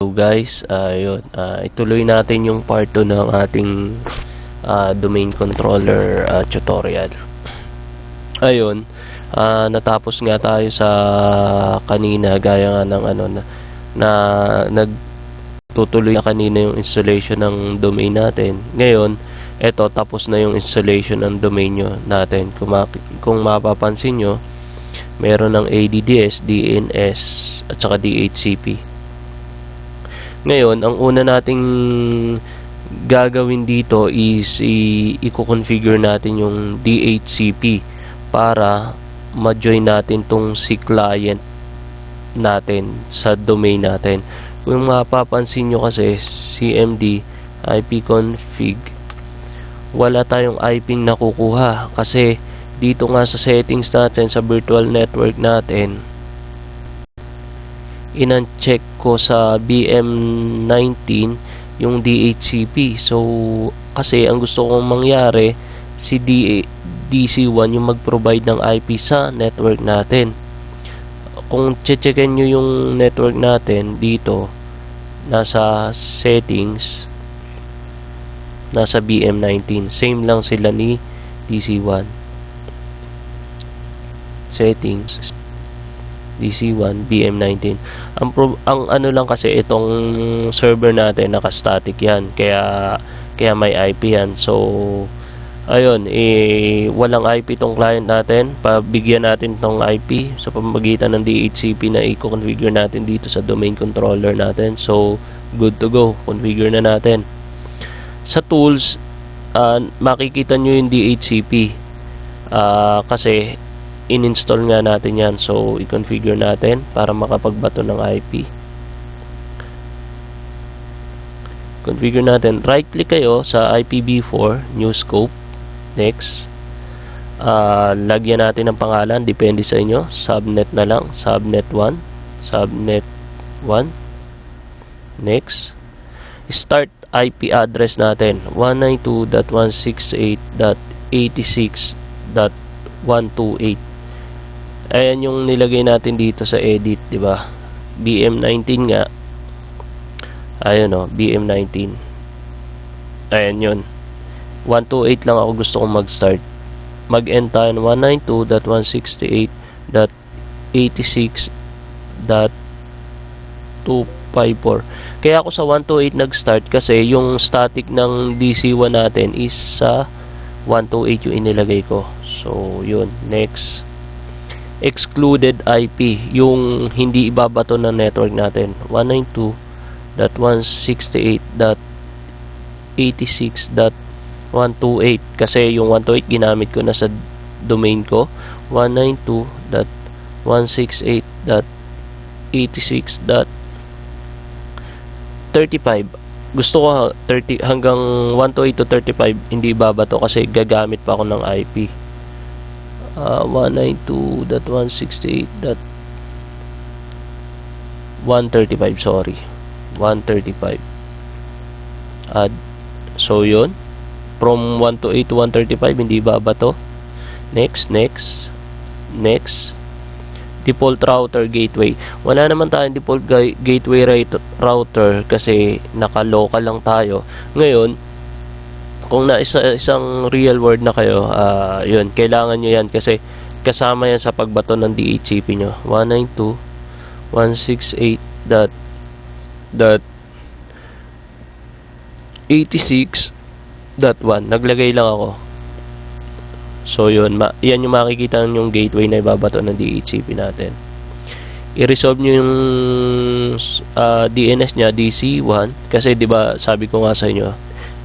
So guys, ituloy natin yung part 2 ng ating domain controller tutorial. Ayun, natapos nga tayo sa kanina gaya nga ng na nagtutuloy kanina yung installation ng domain natin. Ngayon, eto tapos na yung installation ng domain natin. Kung mapapansin nyo, meron ng ADDS, DNS at saka DHCP. Ngayon, ang una nating gagawin dito is i-configure natin yung DHCP para ma-join natin tong si client natin sa domain natin. Kung mapapansin nyo kasi CMD ipconfig, wala tayong IP nakukuha kasi dito nga sa settings natin sa virtual network natin, in-check ko sa BM19 yung DHCP. So kasi ang gusto kong mangyari, si DC1 yung mag-provide ng IP sa network natin. Kung checkin nyo yung network natin dito, nasa settings, nasa BM19, same lang sila ni DC1. Settings, DC1, BM19. Ang ano lang kasi itong server natin naka-static yan, kaya may IP yan. So ayun, walang IP tong client natin. Pabigyan natin tong IP sa pamamagitan ng DHCP na i-configure natin dito sa domain controller natin. So good to go, configure na natin. Sa tools, makikita nyo yung DHCP kasi in-install nga natin yan. So i-configure natin para makapagbato ng IP. Configure natin, right click kayo sa IPv4 new scope. Next, lagyan natin ng pangalan, depende sa inyo. Subnet na lang, subnet 1, subnet 1. Next, start IP address natin 192.168.86.128. Ayan yung nilagay natin dito sa edit, di ba? BM19 nga. Ayun BM19. Ayan yun. 128 lang ako gusto kong mag-start. Mag-end tayo 192.168.86.254. Kaya ako sa 128 nag-start kasi yung static ng DC1 natin is sa 128 yung inilagay ko. So, yun. Next. Excluded IP, yung hindi ibabato ng network natin, 192.168.86.128 kasi yung 128 ginamit ko na sa domain ko, 192.168.86.35. gusto ko 30 hanggang 128 to 35 hindi ibabato kasi gagamit pa ako ng IP. 192.168.135, sorry, 135. So yun, from 128 to 135 hindi babato. Next. Default router gateway, wala naman tayong default gateway router kasi naka-local lang tayo. Ngayon, kung na isang real world na kayo, yun, kailangan nyo yan kasi kasama yan sa pagbato ng DHCP nyo. 192.168.86.1. Naglagay lang ako. So yun, yan yung makikita yung gateway na ibabato ng DHCP natin. I-resolve nyo yung DNS nya, DC1, kasi diba sabi ko nga sa inyo,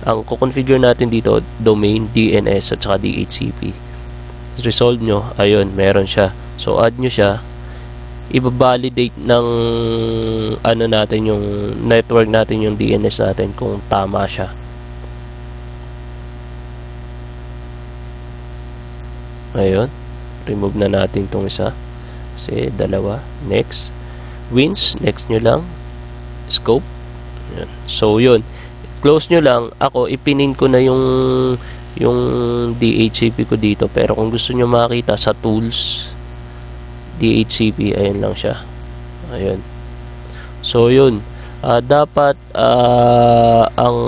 ang kukonfigure natin dito, domain, DNS at saka DHCP. Resolve nyo, ayun, meron siya. So add nyo siya, i-validate ng natin yung network natin, yung DNS natin kung tama siya. Ayun, remove na natin tong isa kasi dalawa. Next, wins, next nyo lang, scope. Ayan. So yun, close nyo lang. Ako ipinin ko na yung DHCP ko dito, pero kung gusto nyo makita sa tools, DHCP, ayun lang siya. Ayun. So yun, Dapat ang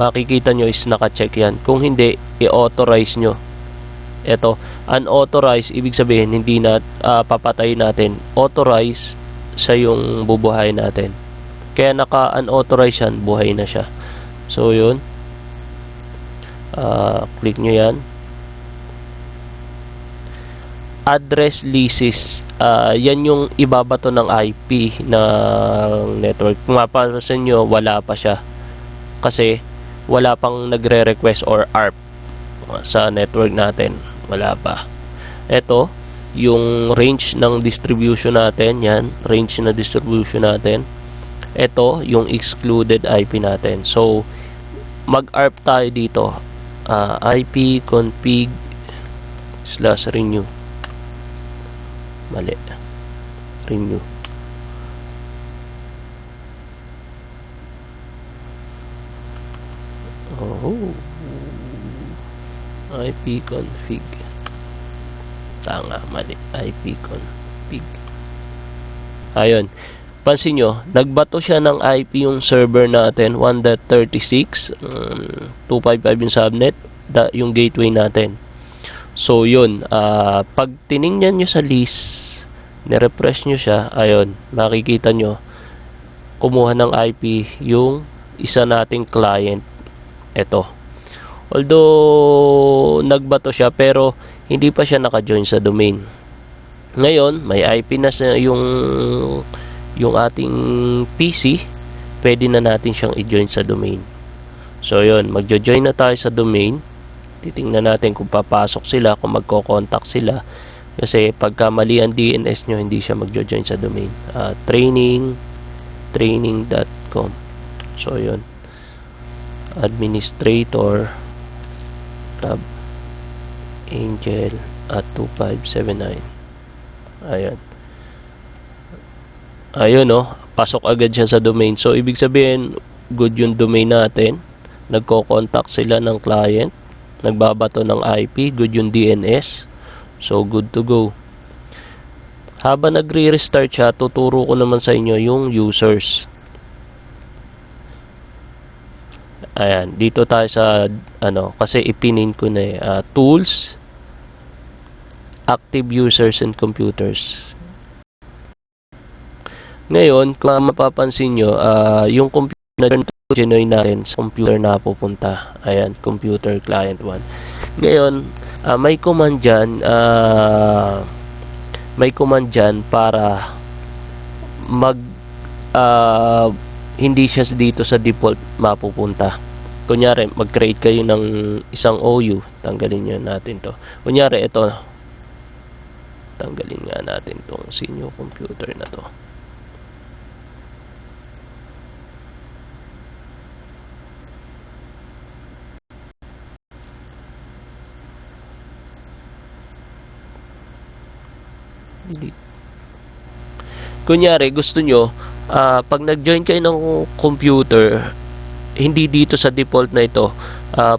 makikita nyo is naka-check yan. Kung hindi, i-authorize nyo. Ito, unauthorized, ibig sabihin hindi na papatayin natin. Authorize, siya yung bubuhayin natin. Kaya naka-unauthorized yan, buhay na siya. So yun, click nyo yan. Address leases, yan yung ibabato ng IP ng network. Kung mapapansin nyo, wala pa siya kasi wala pang nagre-request or ARP sa network natin, wala pa. Ito yung range ng distribution natin, yan, range na distribution natin. Ito yung excluded IP natin. So mag-ARP tayo dito, IP config /renew, mali, renew. IP config, tanga, mali, IP config. Ayun, pansin nyo, nagbato siya ng IP yung server natin, 1.36, 255 yung subnet, yung gateway natin. So yun, pag tiningnan nyo sa list, nirefresh nyo siya, ayun, makikita nyo, kumuha ng IP yung isa nating client. Ito. Although nagbato siya, pero hindi pa siya naka-join sa domain. Ngayon, may IP na sa yung ating PC, pwede na natin siyang i-join sa domain. So yun, magjo-join na tayo sa domain. Titingnan natin kung papasok sila, kung magko-contact sila. Kasi pagka mali ang DNS nyo, hindi siya magjo-join sa domain. Training.com. So yun, administrator tab angel at 2579. Ayun pasok agad siya sa domain. So ibig sabihin good yung domain natin, nagko-contact sila ng client, nagbabato ng IP, good yung DNS, so good to go. Habang nagre-restart siya, tuturo ko naman sa inyo yung users. Ayan, dito tayo sa kasi ipinin ko na tools, active users and computers. Ngayon, kung mapapansin nyo, yung computer na join natin sa computer na pupunta. Ayan, computer client 1. Ngayon, may command dyan para hindi siya dito sa default mapupunta. Kunyari, mag-create kayo ng isang OU. Tanggalin nyo natin to. Kunyari, ito. Tanggalin nga natin tong senior computer na to. Kunyari, gusto nyo, pag nag-join kayo ng computer, hindi dito sa default na ito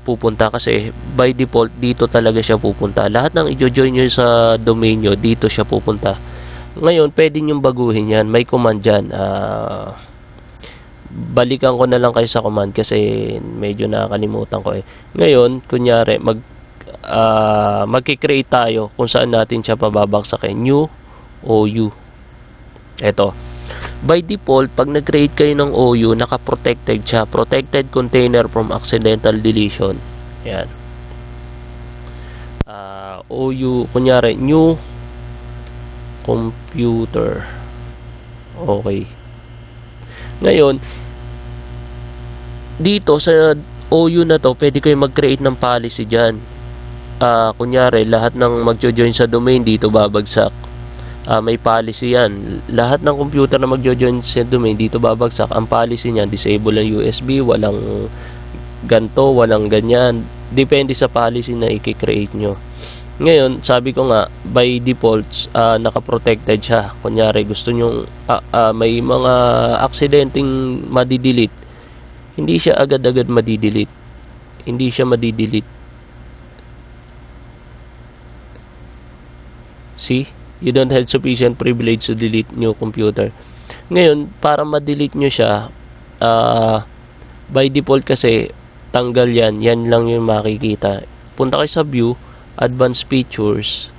pupunta, kasi by default dito talaga siya pupunta. Lahat ng i-join nyo sa domain nyo, dito siya pupunta. Ngayon, pwede nyo baguhin yan. May command dyan. Balikan ko na lang kayo sa command kasi medyo nakakalimutan ko Ngayon, kunyari, magkikreate tayo kung saan natin siya pababagsakin. New OU. Ito. By default, pag nag-create kayo ng OU, naka-protected siya. Protected container from accidental deletion. Yan. OU, kunyari, new computer. Okay. Ngayon, dito sa OU na to, pwede kayo mag-create ng policy dyan. Kunyari, lahat ng magjo-join sa domain dito babagsak. May policy yan. Lahat ng computer na magjo-join sa domain dito babagsak. Ang policy niyan, disable ang USB, walang ganto, walang ganyan. Depende sa policy na i-create nyo. Ngayon, sabi ko nga, by default, naka-protected siya. Kunyari, gusto nyo, may mga aksidenteng madidelete. Hindi siya agad-agad madidelete. Hindi siya madidelete. See? You don't have sufficient privilege to delete new computer. Ngayon, para ma-delete nyo siya, by default kasi, tanggal yan. Yan lang yung makikita. Punta kayo sa View, Advanced Features,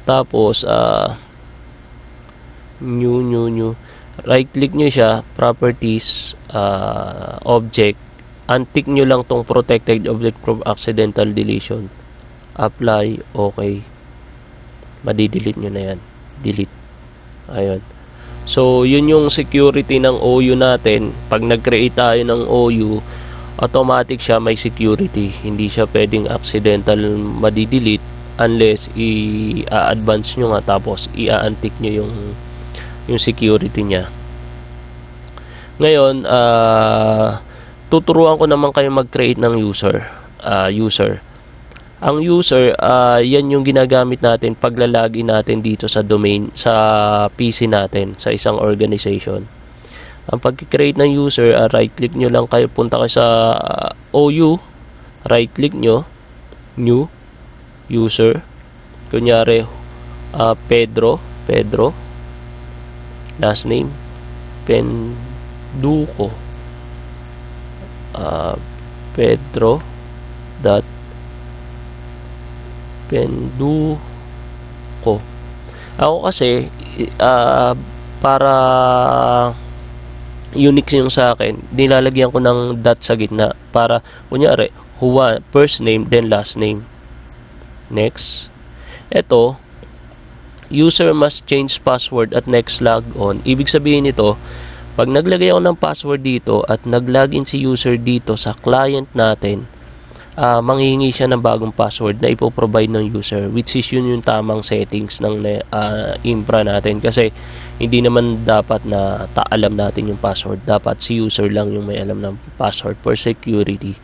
tapos, new. Right-click nyo siya, Properties, Object. Untick nyo lang tong Protected Object from Accidental Deletion. Apply, okay. Madi-delete nyo na yan. Delete. Ayun. So, yun yung security ng OU natin. Pag nag-create tayo ng OU, automatic siya may security. Hindi siya pwedeng accidental madi-delete unless i-advance nyo nga tapos i-untick nyo yung security niya. Ngayon, tuturuan ko naman kayo mag-create ng user. Ang user, yan yung ginagamit natin paglalagin natin dito sa domain, sa PC natin, sa isang organization. Ang pag-create ng user, right-click nyo lang kayo, punta kayo sa OU, right-click nyo, new, user, kunyari, Pedro, last name, Penduko, Pedro dot Penduko. Ako kasi para unique yung sa akin, nilalagyan ko ng dot sa gitna para kunyari Juan, first name then last name. Next. Ito, user must change password at next log on. Ibig sabihin nito, pag naglagay ako ng password dito at nag-login si user dito sa client natin, manghihingi siya ng bagong password na ipoprovide ng user, which is yun yung tamang settings ng infra natin kasi hindi naman dapat na alam natin yung password. Dapat si user lang yung may alam ng password for security.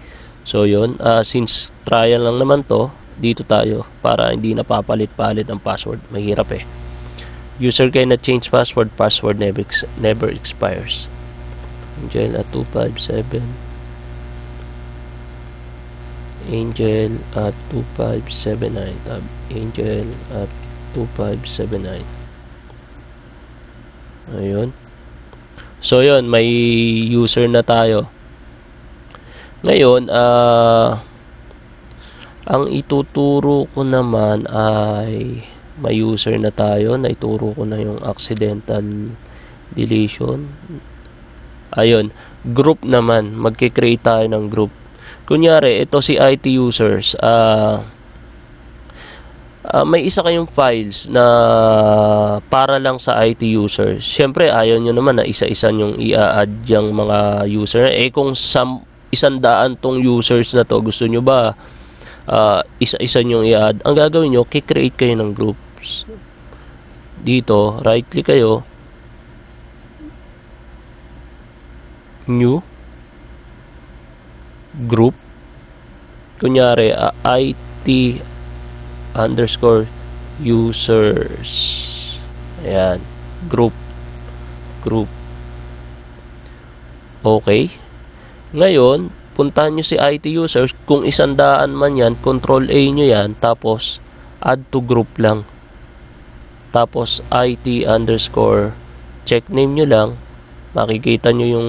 So yun, since trial lang naman to, dito tayo para hindi napapalit-palit ang password. Mahirap eh. User cannot change password. Password never expires. Angel at 257. Angel at 2579. Angel at 2579. Ayun. So yun, may user na tayo. Ngayon, ang ituturo ko naman ay may user na tayo. Naituro ko na yung accidental deletion. Ayun, group naman. Magkikreate tayo ng group. Kunyari, ito si IT users. May isa kayong files na para lang sa IT users. Siyempre, ayaw nyo naman na isa-isa nyong i-add yung mga user. Kung 100 tong users na to, gusto nyo ba isa-isa nyong i-add? Ang gagawin nyo, kikreate kayo ng groups. Dito, right-click kayo. New. Group. Kunyari, IT _users. Ayan. Group. Okay. Ngayon, puntahan nyo si IT users. Kung 100 man yan, Control A nyo yan. Tapos, add to group lang. Tapos, IT _ check name nyo lang. Makikita nyo yung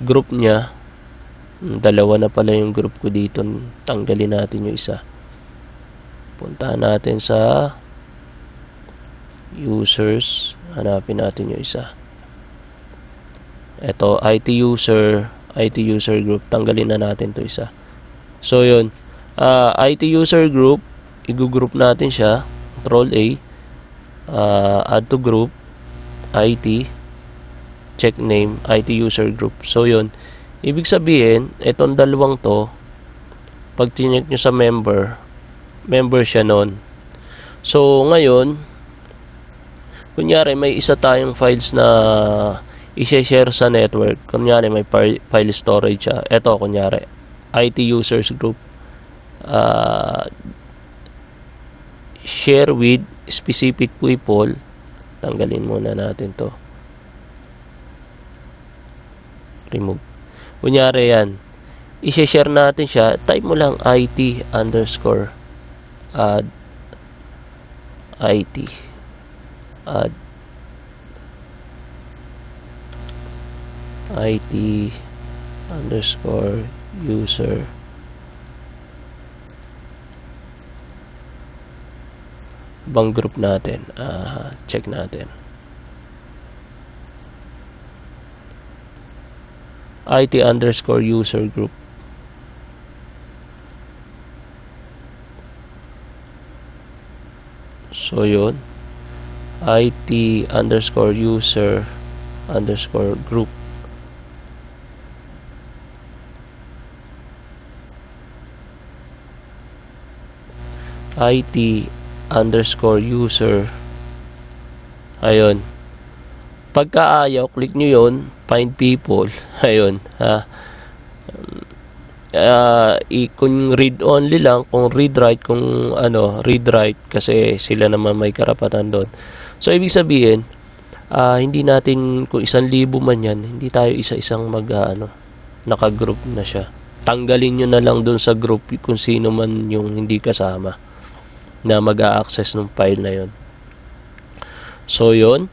group nya. Dalawa na pala yung group ko dito. Tanggalin natin yung isa. Puntahan natin sa users. Hanapin natin yung isa. Ito, IT user group. Tanggalin na natin to isa. So, yun. IT user group. I-group natin siya. Control A. Add to group. IT. Check name. IT user group. So, yun. Ibig sabihin, itong dalawang to, pag tinik nyo sa member siya nun. So, ngayon, kunyari, may isa tayong files na i-share sa network. Kunyari, may file storage siya. Ito, kunyari, IT users group. Share with specific people. Tanggalin muna natin to. Remove. Kunyari yan. I-share natin siya. Type mo lang IT _ add IT. Add IT underscore user. Bang group natin? Check natin. IT underscore user group. So yun, IT underscore user underscore group. IT underscore user. Ayun. Pagka ayaw, click nyo yun, find people. Ayun. Kung read only lang, kung read write, kung read write, kasi sila naman may karapatan doon. So ibig sabihin, hindi natin, kung 1,000 man yan, hindi tayo isa-isang naka-group na siya. Tanggalin nyo na lang doon sa group kung sino man yung hindi kasama na mag-a-access ng file na yun. So yun,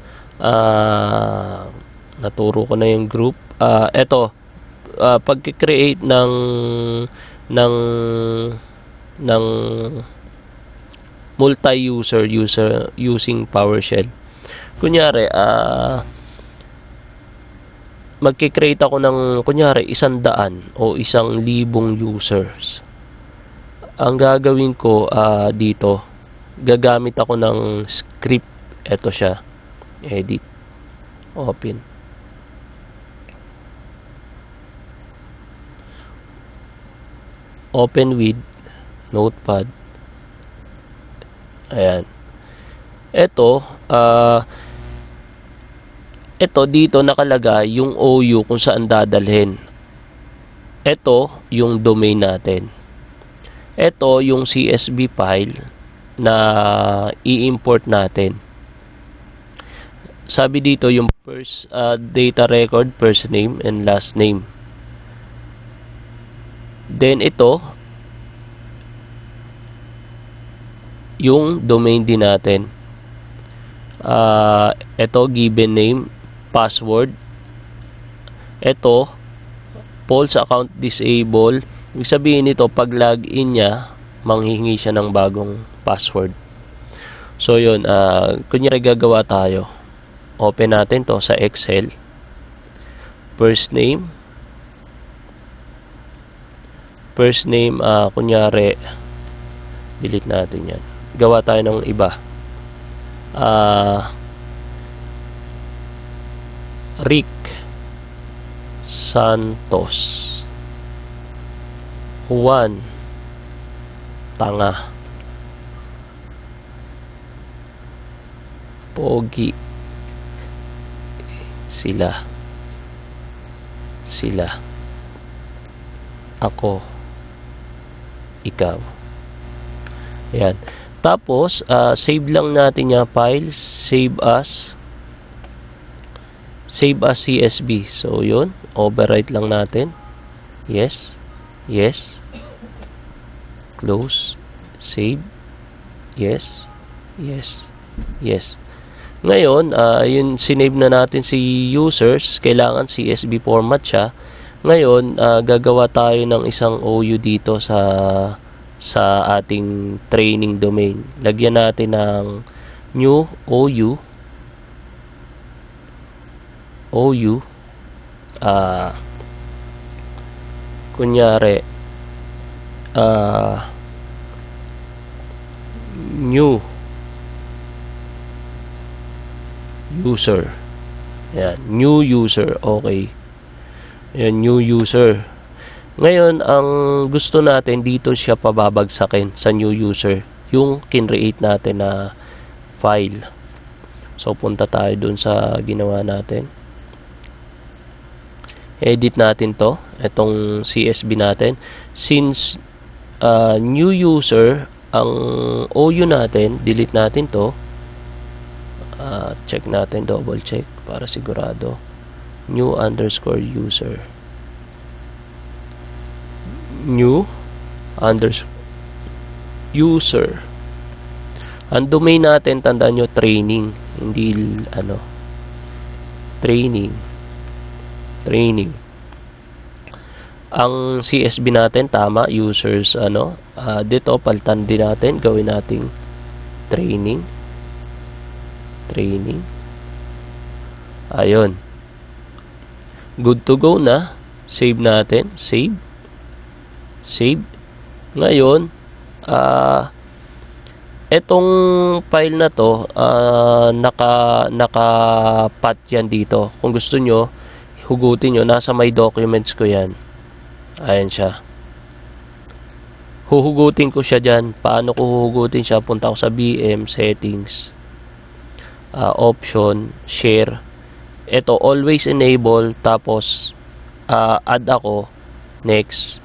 naturo ko na yung group. Eto, pag-create ng multi-user using PowerShell. Kunyari, magki-create ako ng 100 o 1,000 users. Ang gagawin ko dito, gagamit ako ng script. Ito siya. Edit. Open. Open with Notepad. Ayan. Ito dito nakalagay yung OU kung saan dadalhin. Ito yung domain natin. Ito yung CSV file na i-import natin. Sabi dito yung first data record, first name and last name. Then ito yung domain din natin. Ito given name, password. Ito false account disable. Ibig sabihin nito, pag login niya, manghihingi siya ng bagong password. So yun, kunyari gagawa tayo. Open natin to sa Excel. First name, kunyari, delete natin yan. Gawa tayo ng iba. Rick Santos. Juan Tanga. Pogi. Sila. Ako. Ikaw. Ayan. Tapos, save lang natin yung file. Save as CSV. So, yun. Overwrite lang natin. Yes. Yes. Close. Save. Yes. Yes. Yes. Ngayon, yun, sinave na natin si users. Kailangan CSV format siya. Ngayon, gagawa tayo ng isang OU dito sa ating training domain. Lagyan natin ng new OU. Kunyari, new user. Ayan, new user. Okay. Ayan, new user. Ngayon, ang gusto natin, dito siya pababagsakin sa new user. Yung kinreate natin na file. So, punta tayo dun sa ginawa natin. Edit natin to. Itong CSV natin. Since new user, ang OU natin, delete natin to. Check natin, double check para sigurado. New underscore user. New underscore user. Ang domain natin, tandaan nyo, training. Hindi, training. training. Ang CSV natin tama, users dito palitan din natin, gawin nating training. Ayun, good to go na. Save natin, save. Ngayon etong file na to naka-pat yan dito. Kung gusto nyo hugutin nyo, nasa my documents ko yan. Ayan siya. Huhugutin ko siya dyan. Paano ko huhugutin siya? Punta ko sa BM, settings, option, share. Ito, always enable. Tapos, add ako. Next.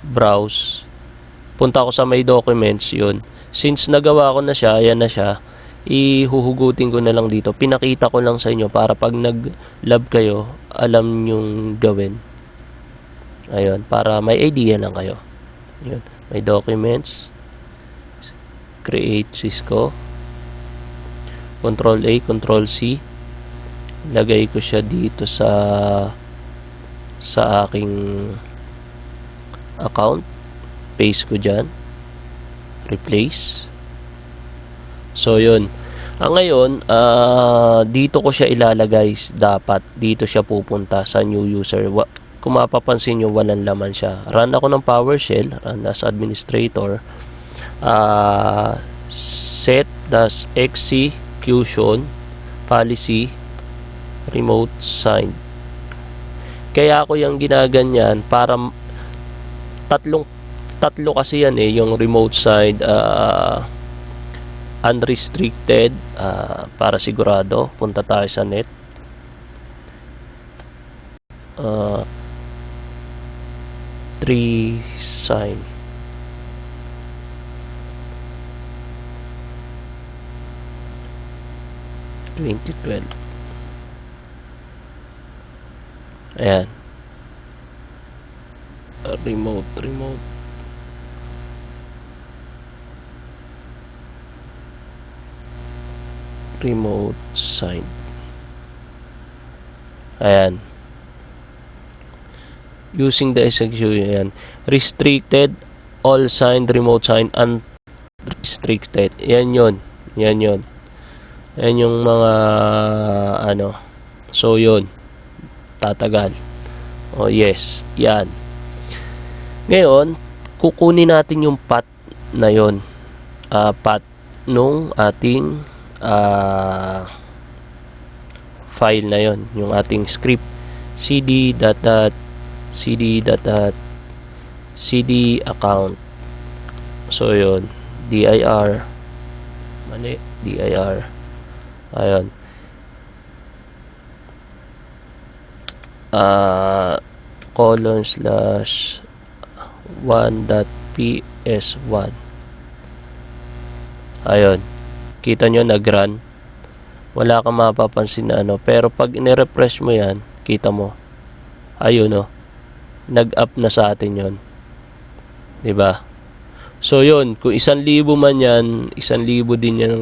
Browse. Punta ko sa my documents. Yun. Since nagawa ko na siya, ayan na siya. Ihuhugutin ko na lang dito. Pinakita ko lang sa inyo para pag nag-lab kayo, alam nyong gawin. Ayun, para may idea lang kayo. Ayun, may documents, create Cisco, Control A, Control C. Lagay ko siya dito sa aking account. Paste ko dyan. Replace. So, yun. Ngayon, dito ko siya ilalagay. Dapat, dito siya pupunta sa new user. Kung mapapansin nyo, walang laman siya. Run ako ng PowerShell, run as administrator. Set-execution policy remote sign. Kaya ako yung ginaganyan para tatlo kasi yan yung remote side, unrestricted, para sigurado. Punta tayo sa net. 3 sign. Ayan. Remote. Remote sign. Ayan. Using the execution, yan. Restricted, all signed, remote sign, unrestricted. Yan yun. Yan yung mga So, yun. Tatagal. Oh, yes. Yan. Ngayon, kukunin natin yung path na yun. Path nung ating file na yun. Yung ating script. cd account. So yun, dir, mali, dir, ayun, :1.ps1. Ayun, kita nyo nag-run. Wala kang mapapansin na pero pag in-refresh mo yan, kita mo, ayun nag-up na sa atin yon, diba? So yun, kung 1,000 man yan, 1,000 din yan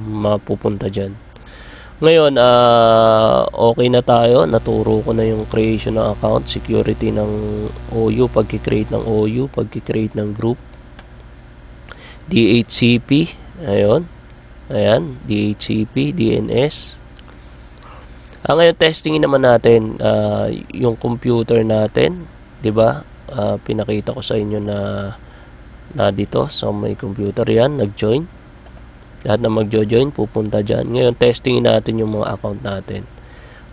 mapupunta dyan. Ngayon, okay na tayo. Naturo ko na yung creation ng account, security ng OU, pagki-create ng OU, pagki-create ng group, DHCP, ayan, DHCP, DNS. Ngayon, testingin naman natin yung computer natin, 'di ba? Pinakita ko sa inyo na dito sa may computer yan, nag-join. Lahat na mag-join pupunta diyan. Ngayon, testingin natin yung mga account natin.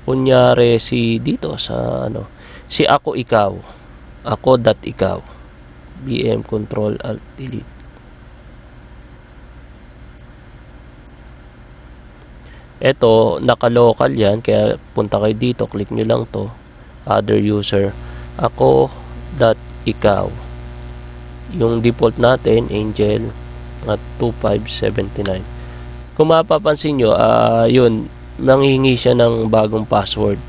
Kunyari dito sa si ako ikaw. Ako.ikaw. BM Control Alt Delete. Ito, naka-local yan, kaya punta kayo dito, click nyo lang to, other user, ako.ikaw. Yung default natin, Angel, at 2579. Kung mapapansin nyo, yun, nanghihingi siya ng bagong password.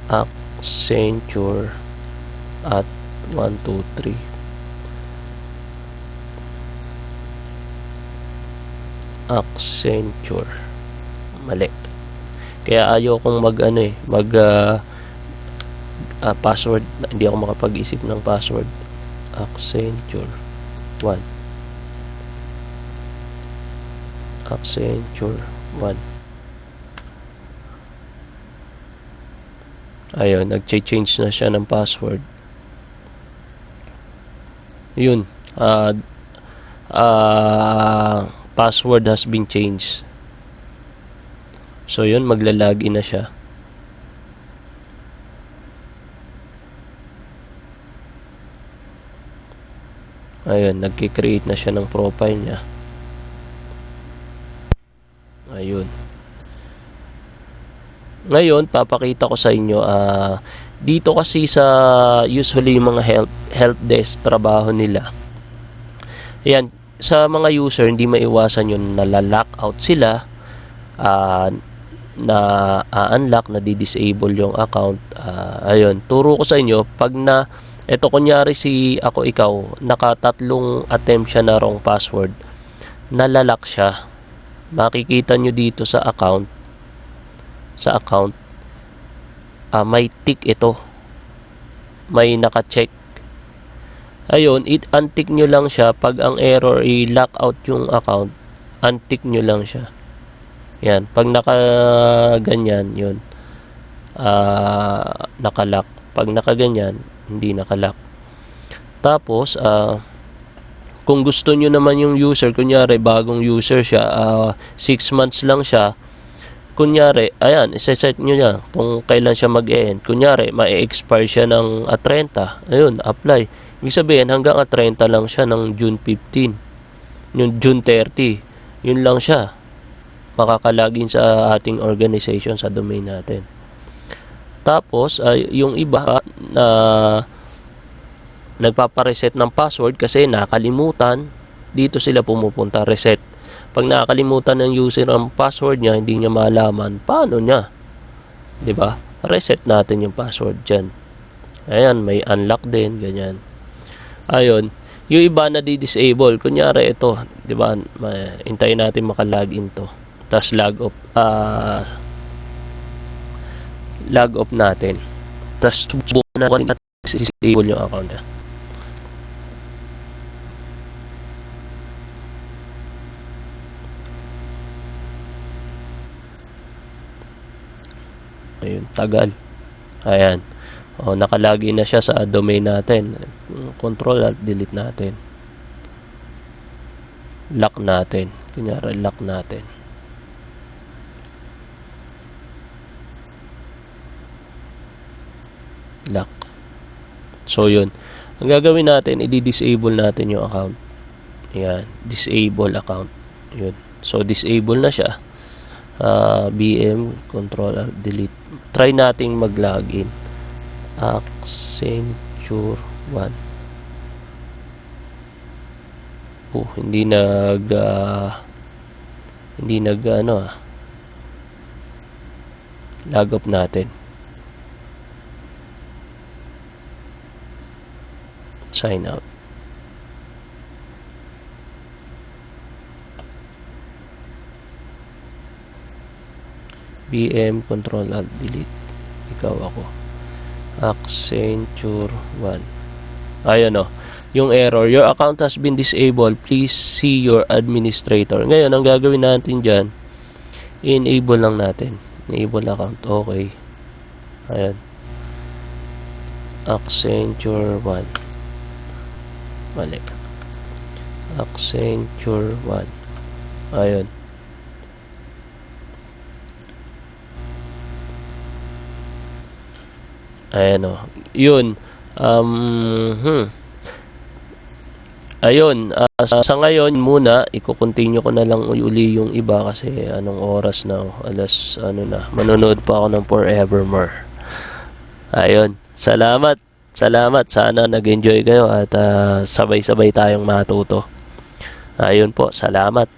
Accenture at 123. Accenture. Mali. Kaya ayaw kong password. Hindi ako makapag-isip ng password. Accenture 1. Accenture 1. Ayun, nag-change na siya ng password. Yun. Password has been changed. So yun, maglalagin na siya. Ayun, nagki-create na siya ng profile niya. Ayun. Ngayon, papakita ko sa inyo, dito kasi sa usually yung mga help desk trabaho nila. Ayan, sa mga user, hindi maiwasan yun, nala-lockout sila, na unlock, na di-disable yung account. Ayun, turo ko sa inyo, pag eto kunyari ikaw, nakatatlong attempt siya na wrong password, nalalock siya. Makikita nyo dito sa account, may tick ito, may naka-check. Ayun, untick nyo lang siya. Pag ang error i-lock out yung account, untick nyo lang siya. Yan, pag nakaganyan yun, nakalock. Pag nakaganyan, hindi nakalock. Tapos kung gusto nyo naman yung user, kunyari bagong user siya, 6 months lang siya, kunyari, ayan, iseset nyo niya kung kailan siya mag-e-end. Kunyari, ma-expire siya ng 30. Ayun, apply. Ibig sabihin, hanggang 30 lang siya ng June 15. Yung June 30, yun lang siya. Makakalagin sa ating organization, sa domain natin. Tapos, yung iba na nagpapareset ng password kasi nakalimutan, dito sila pumupunta, reset. Pag nakakalimutan ng user ang password niya, hindi niya malaman, paano niya? 'Di ba? Reset natin yung password diyan. Ayan, may unlock din, ganyan. Ayun, yung iba na di-disable, kunyari ito, 'di ba? Hintayin natin maka-login to. Tapos log off natin. Tapos subukan natin i-disable yung account niya. Ayun, tagal. Ayan. Nakalagin na siya sa domain natin. Control Alt Delete natin. Lock natin. Kunyari, lock natin. Lock. So, yun. Ang gagawin natin, i-disable natin yung account. Ayan. Disable account. Yun. So, disable na siya. BM, Control Alt Delete. Try nating mag-login. Accenture 1. Hindi log off natin. Sign out. BM, Control Alt Delete. Ikaw ako. Accenture 1. Ayan yung error. Your account has been disabled. Please see your administrator. Ngayon, ang gagawin natin dyan, enable lang natin. Enable account. Okay. Ayan. Accenture 1. Mali. Accenture 1. Ayan. Ayan yun. Ayun, sa ngayon muna, i-continue ko na lang uli yung iba kasi anong oras na, alas manonood pa ako ng Forevermore. Ayun, salamat. Sana nag-enjoy kayo at sabay-sabay tayong matuto. Ayun po, salamat.